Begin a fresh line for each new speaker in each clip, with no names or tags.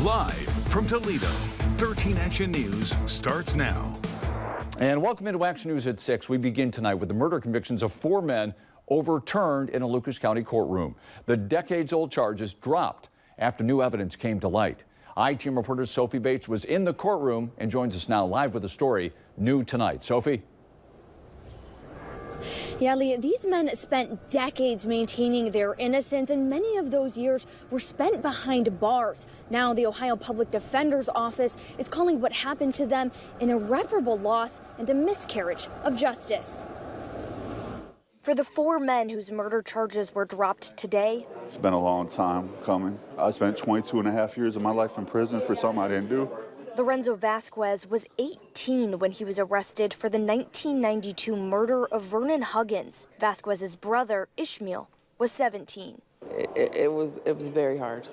Live from Toledo, 13 Action News starts now.
And welcome into Action News at 6. We begin tonight with the murder convictions of 4 men overturned in a Lucas County courtroom. The decades-old charges dropped after new evidence came to light. I-Team reporter Sophie Bates was in the courtroom and joins us now live with a story new tonight. Sophie?
Yeah, Lee, these men spent decades maintaining their innocence, and many of those years were spent behind bars. Now the Ohio Public Defender's Office is calling what happened to them an irreparable loss and a miscarriage of justice. For the 4 men whose murder charges were dropped today,
it's been a long time coming. I spent 22 and a half years of my life in prison for something I didn't do.
Lorenzo Vasquez was 18 when he was arrested for the 1992 murder of Vernon Huggins. Vasquez's brother, Ishmael, was 17.
It was very hard.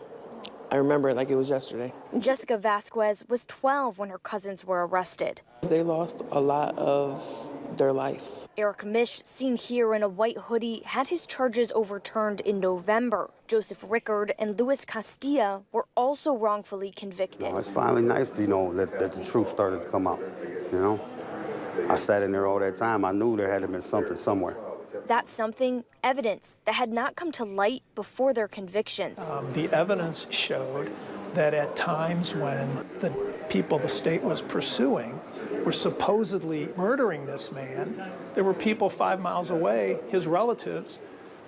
I remember it like it was yesterday.
Jessica Vasquez was 12 when her cousins were arrested.
They lost a lot of their life.
Eric Mish, seen here in a white hoodie, had his charges overturned in November. Joseph Rickard and Luis Castilla were also wrongfully convicted.
It's finally nice to, that the truth started to come out, I sat in there all that time. I knew there had to been something somewhere.
That something, evidence that had not come to light before their convictions.
The evidence showed that at times when the people the state was pursuing were supposedly murdering this man, there were people 5 miles away, his relatives,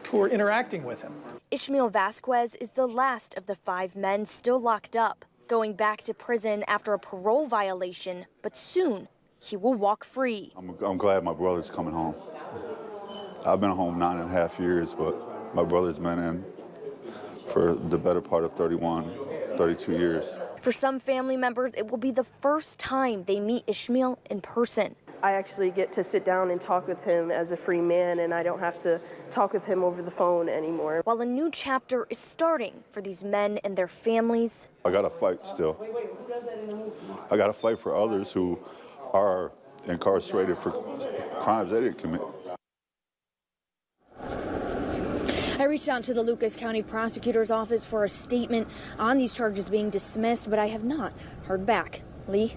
who were interacting with him.
Ishmael Vasquez is the last of the 5 men still locked up, going back to prison after a parole violation, but soon he will walk free.
I'm glad my brother's coming home. I've been home 9.5 years, but my brother's been in for the better part of 32 years.
For some family members, it will be the first time they meet Ishmael in person.
I actually get to sit down and talk with him as a free man, and I don't have to talk with him over the phone anymore.
While a new chapter is starting for these men and their families.
I got to fight still. I got to fight for others who are incarcerated for crimes they didn't commit.
I reached out to the Lucas County Prosecutor's Office for a statement on these charges being dismissed, but I have not heard back. Lee?